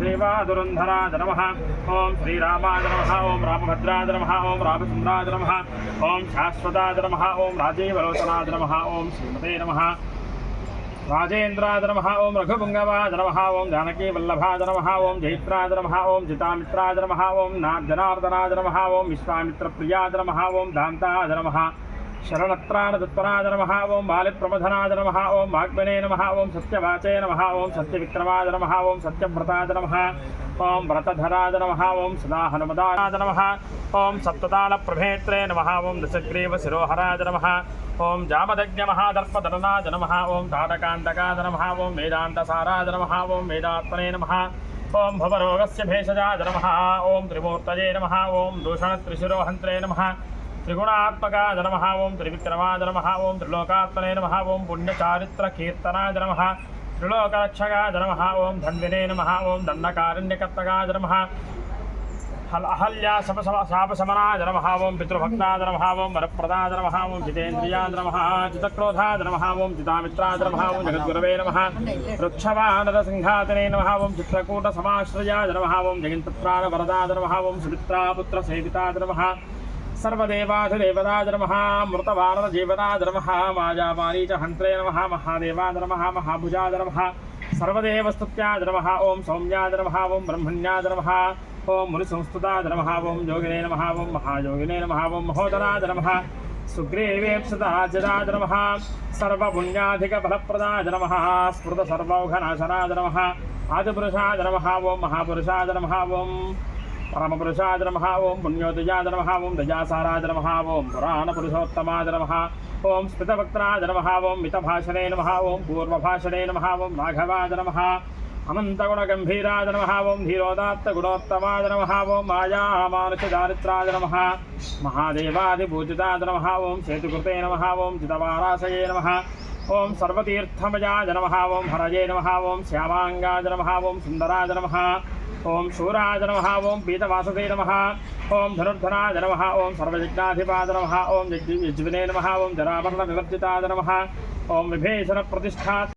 श्रीवादुरन्धराज नमः ओं श्रीरामाय नमः ओं रामभद्राय नमः ओं रामचन्द्राय नमः ओं शाश्वताय नमः ओं राजीवलोचनाय नमः ओं श्रीमते नमः राजेन्द्राय नमः ओं रघुपुङ्गवाय नमः ओं जानकीवल्लभाय नमः ओं जयित्राय नमः ओं जितामित्राय नमः ओं जनार्दनाय नमः ओं विश्वामित्रप्रियाय नमः ओं दान्ताय नमः शरणत्राणतत्पराय नमः ओं बालिप्रमथनाय नमः ओं वाग्मने नमः ओं सत्यवाचे नमः ओं सत्यविक्रमाय नमः ओं सत्यव्रताय नमः ओं व्रतधराय नमः ओं सदाहनुमदाय नमः ओं सप्ततालप्रभेत्रे नमः ओं दशग्रीवशिरोहराय नमः ओं जामदग्न्यमहादर्पदलनाय नमः ओं ताटकान्तकाय नमः ओं वेदान्तसाराय नमः ओं वेदात्मने नमः ओं भवरोगस्य भेषजाय नमः ओं त्रिमूर्तये नमः ओं दूषणत्रिशिरोहन्त्रे नमः त्रिगुणात्मकाय नमः ओं त्रिविक्रमाय नमः ओं त्रिलोकात्मने नमः ओं पुण्यचारित्रकीर्तनाय नमः त्रिलोकरक्षकाय नमः ओं धन्विने नमः ओं दण्डकारण्यकर्तकाय नमः अहल्या शापशमनाय नमः ओं पितृभक्ताय नमः ओं वरप्रदाय नमः ओं जितेन्द्रियाय नमः जितक्रोधाय नमः ओं जितामित्राय नमः ओं जगद्गुरवे नमः वृक्षवानरसिंहासने नमः ओं चित्रकूटसमाश्रयाय नमः ओं जगन्तत्राणवरदाय नमः ओं सुमित्रापुत्रसेविताय नमः सर्वदेवाधिदेवताय नमः मृतवानरजीवताय नमः मायामारीचहन्त्रे नमः महादेवाय नमः महाभुजाय नमः सर्वदेवस्तुत्याय नमः ओं सौम्याय नमः ओं ब्रह्मण्याय नमः ओं मुनिसंस्तुताय नमः ओं योगिने नमः ओं महायोगिने नमः ओं महोदराय नमः सुग्रीवेप्सुताय नमः सर्वपुण्याधिकफलप्रदाय नमः स्मृतसर्वौघनाशनाय नमः आदिपुरुषाय नमः ओं महापुरुषाय नमः ओं परमपुरुषाय नमः ओं पुण्योदयाय नमः ओं दयासाराय नमः ओं पुराणपुरुषोत्तमाय नमः ओं स्मितवक्त्राय नमः ओं मितभाषणे नमः ओं पूर्वभाषणे नमः ओं राघवाय नमः अनन्तगुणगम्भीराय नमः ओं धीरोदात्तगुणोत्तमाय नमः ओं मायामानुषचारित्राय नमः महादेवादिपूजिताय नमः ओं सेतुकृते नमः ओं चितवाराशये नमः ओं सर्वतीर्थमयाय नमः ओं हरये नमः ओं श्यामाङ्गाय नमः ओं सुन्दराय नमः ओं शूराय नमः ओं पीतवासते नमः ओं धनुर्धराय नमः ओं सर्वयज्ञाधिपाय नमः ओं यज्विने नमः ओं जरावर्णविवर्जिताय नमः ओं विभीषणप्रतिष्ठात्